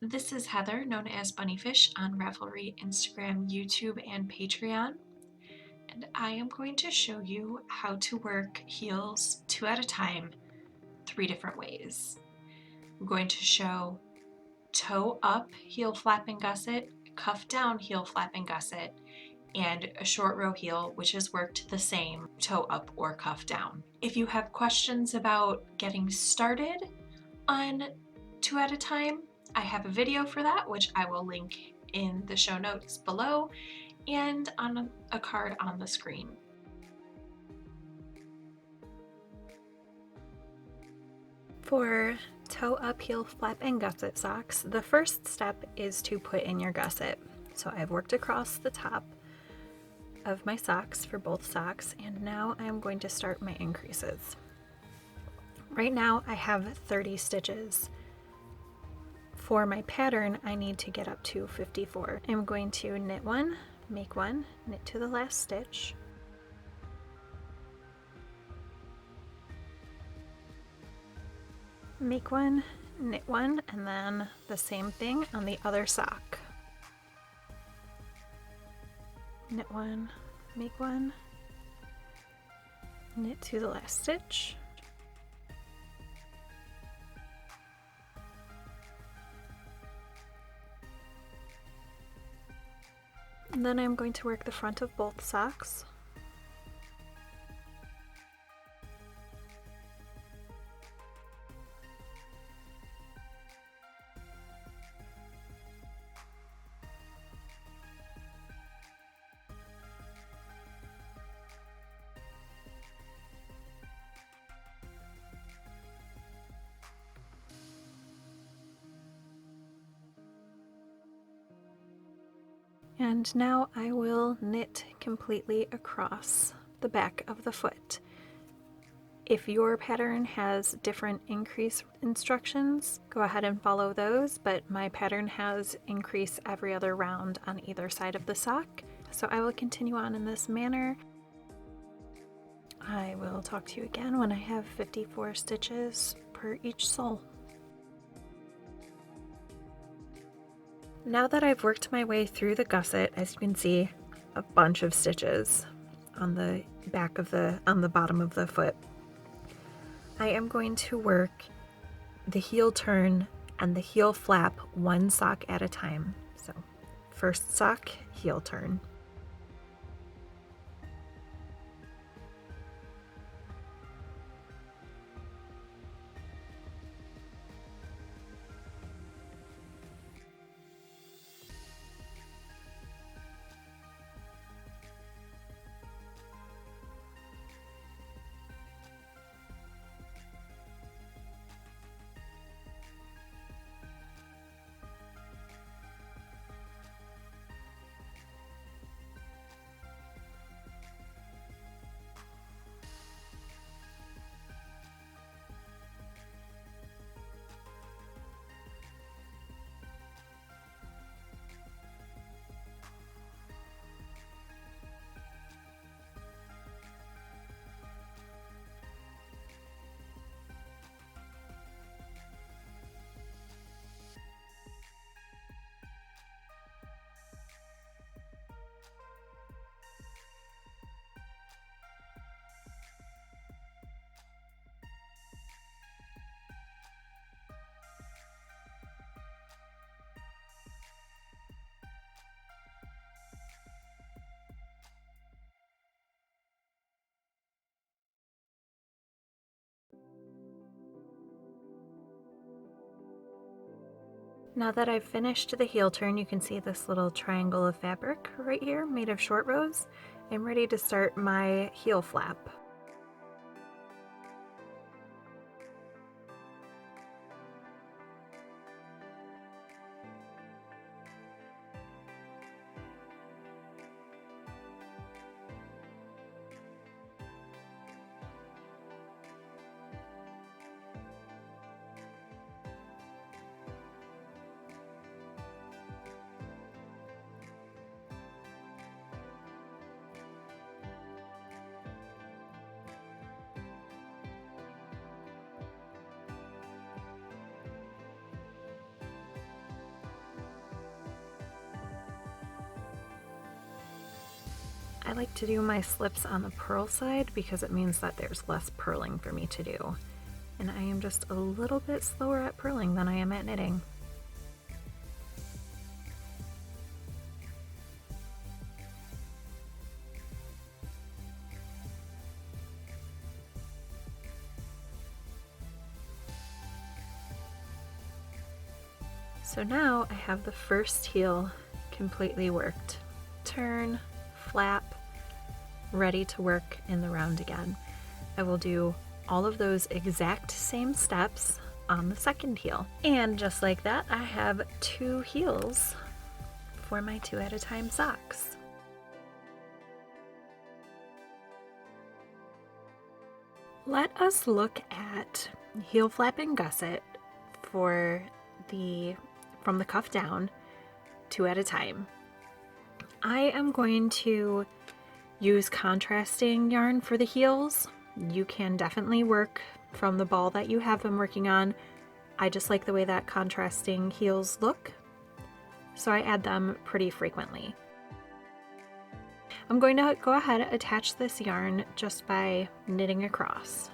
This is Heather, known as BunniPhish on Ravelry, Instagram, YouTube, and Patreon. And I am going to show you how to work heels 2 at a time, 3 different ways. I'm going to show toe up heel flap and gusset, cuff down heel flap and gusset, and a short row heel, which is worked the same toe up or cuff down. If you have questions about getting started on 2 at a time, I have a video for that, which I will link in the show notes below and on a card on the screen. For toe up heel flap and gusset socks, the first step is to put in your gusset. So I've worked across the top of my socks for both socks, and now I'm going to start my increases. Right now I have 30 stitches. For my pattern, I need to get up to 54. I'm going to knit one, make one, knit to the last stitch, make one, knit one, and then the same thing on the other sock. Knit one, make one, knit to the last stitch, and then I'm going to work the front of both socks. And now I will knit completely across the back of the foot. If your pattern has different increase instructions, go ahead and follow those, but my pattern has increase every other round on either side of the sock. So I will continue on in this manner. I will talk to you again when I have 54 stitches per each sole. Now that I've worked my way through the gusset, as you can see, a bunch of stitches on the back of on the bottom of the foot, I am going to work the heel turn and the heel flap one sock at a time. So first sock, heel turn. Now that I've finished the heel turn, you can see this little triangle of fabric right here made of short rows. I'm ready to start my heel flap. I like to do my slips on the purl side because it means that there's less purling for me to do. And I am just a little bit slower at purling than I am at knitting. So now I have the first heel completely worked. Turn, flap, ready to work in the round again. I will do all of those exact same steps on the second heel. And just like that, I have 2 heels for my 2 at a time socks. Let us look at heel flap and gusset for from the cuff down, 2 at a time. I am going to use contrasting yarn for the heels. You can definitely work from the ball that you have been working on. I just like the way that contrasting heels look, so I add them pretty frequently. I'm going to go ahead and attach this yarn just by knitting across.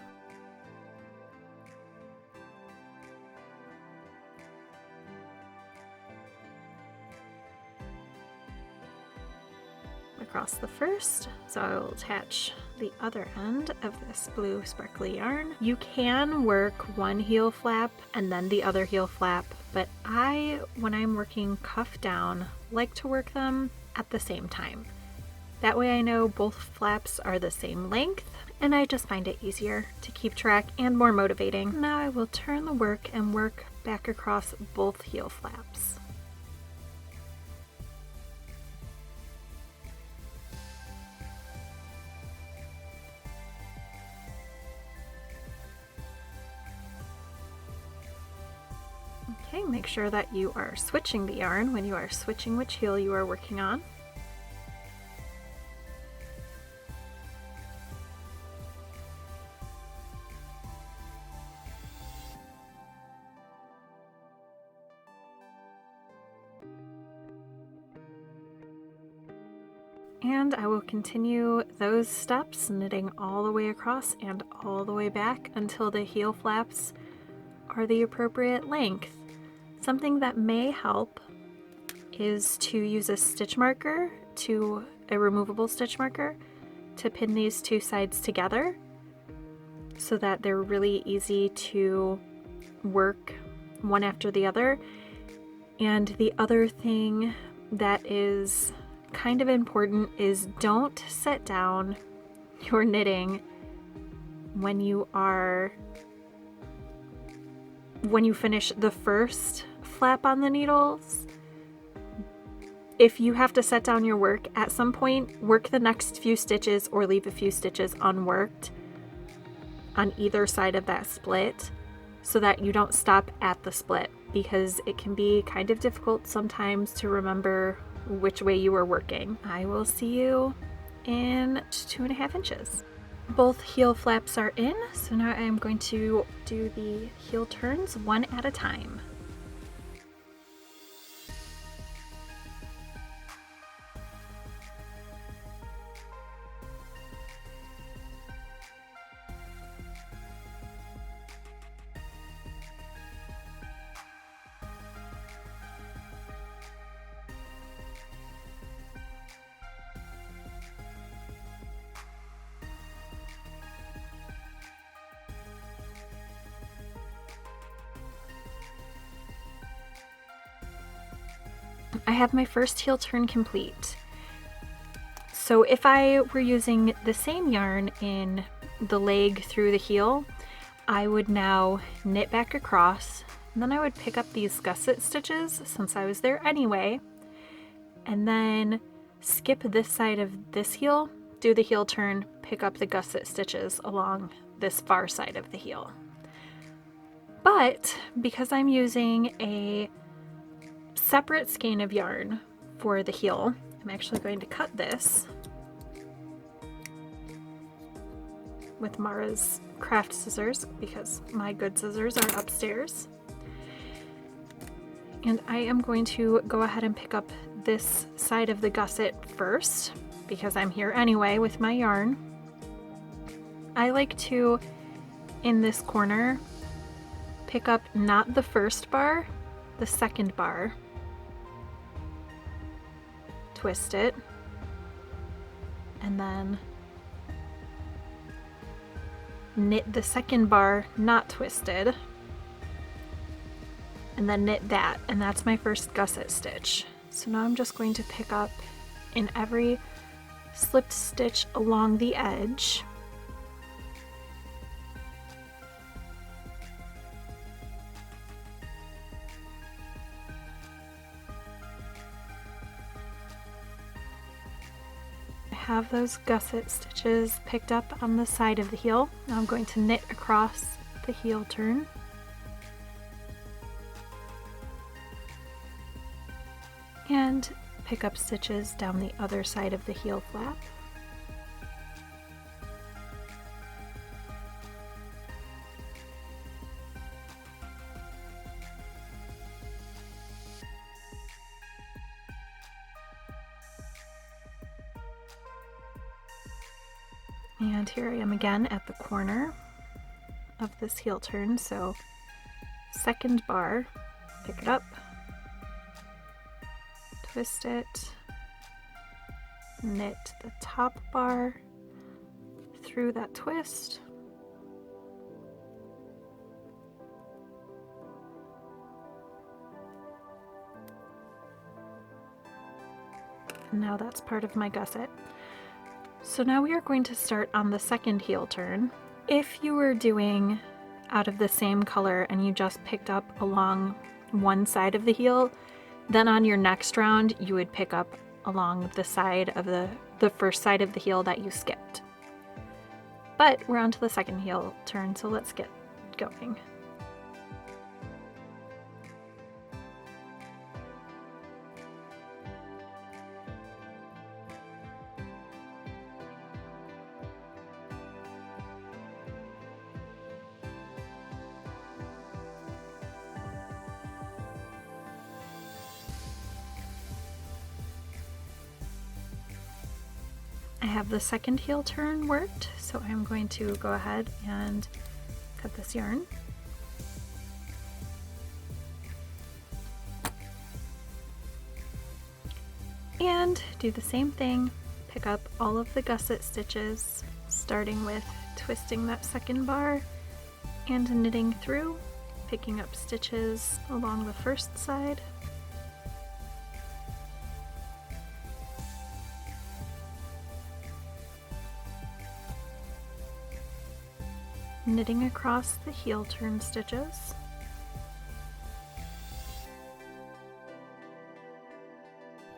Across the first, so I will attach the other end of this blue sparkly yarn. You can work one heel flap and then the other heel flap, but when I'm working cuff down, like to work them at the same time. That way I know both flaps are the same length, and I just find it easier to keep track and more motivating. Now I will turn the work and work back across both heel flaps. Okay, make sure that you are switching the yarn when you are switching which heel you are working on. And I will continue those steps, knitting all the way across and all the way back until the heel flaps are the appropriate length. Something that may help is to use a stitch marker, a removable stitch marker, to pin these 2 sides together so that they're really easy to work one after the other. And the other thing that is kind of important is don't set down your knitting when you finish the first flap on the needles. If you have to set down your work at some point, work the next few stitches or leave a few stitches unworked on either side of that split so that you don't stop at the split, because it can be kind of difficult sometimes to remember which way you were working. I will see you in 2.5 inches. Both heel flaps are in, so now I'm going to do the heel turns one at a time. I have my first heel turn complete. So if I were using the same yarn in the leg through the heel, I would now knit back across, and then I would pick up these gusset stitches since I was there anyway, and then skip this side of this heel, do the heel turn, pick up the gusset stitches along this far side of the heel. But because I'm using a separate skein of yarn for the heel, I'm actually going to cut this with Mara's craft scissors because my good scissors are upstairs. And I am going to go ahead and pick up this side of the gusset first. because I'm here anyway with my yarn. I like to, in this corner, pick up not the first bar, the second bar, twist it, and then knit the second bar not twisted, and then knit that, and that's my first gusset stitch. So now I'm just going to pick up in every slipped stitch along the edge. I have those gusset stitches picked up on the side of the heel. Now I'm going to knit across the heel turn. And pick up stitches down the other side of the heel flap. And here I am again at the corner of this heel turn, so second bar, pick it up, twist it, knit the top bar through that twist, and now that's part of my gusset. So now we are going to start on the second heel turn. If you were doing out of the same color and you just picked up along one side of the heel, then on your next round you would pick up along the side of the first side of the heel that you skipped. But we're on to the second heel turn, so let's get going. I have the second heel turn worked, so I'm going to go ahead and cut this yarn. And do the same thing, pick up all of the gusset stitches, starting with twisting that second bar and knitting through, picking up stitches along the first side, knitting across the heel turn stitches,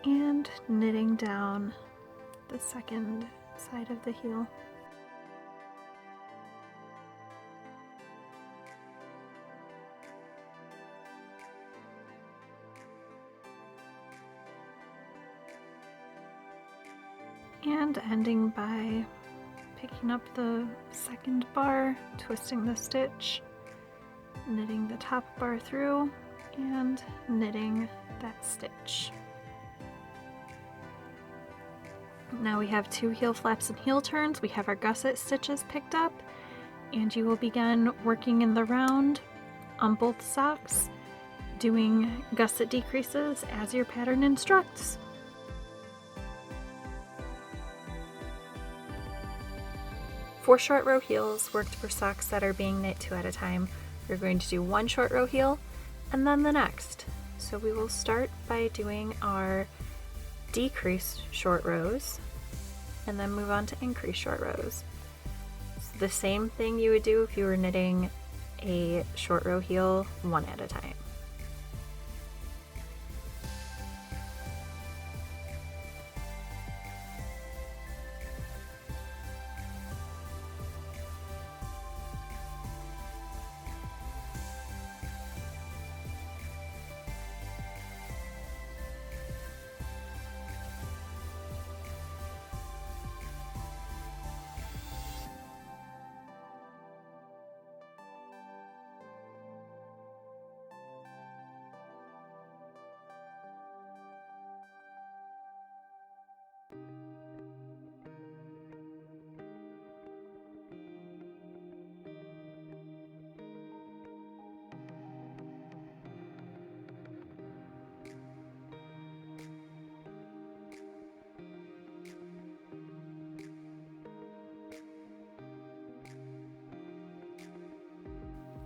and knitting down the second side of the heel. And ending by picking up the second bar, twisting the stitch, knitting the top bar through, and knitting that stitch. Now we have two heel flaps and heel turns. We have our gusset stitches picked up, and you will begin working in the round on both socks, doing gusset decreases as your pattern instructs. For short row heels worked for socks that are being knit 2 at a time, we're going to do one short row heel and then the next. So we will start by doing our decreased short rows and then move on to increased short rows. It's the same thing you would do if you were knitting a short row heel 1 at a time.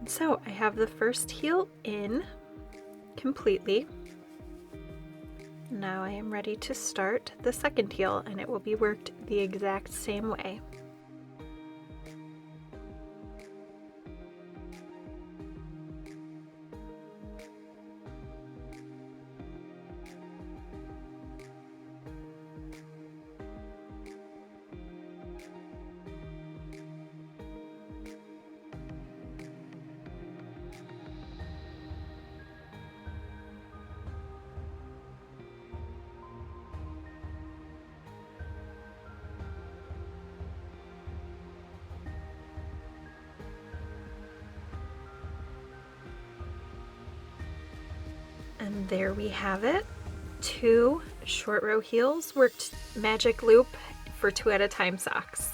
So I have the first heel in completely. Now I am ready to start the second heel, and it will be worked the exact same way. And there we have it. 2 short row heels worked magic loop for 2 at a time socks.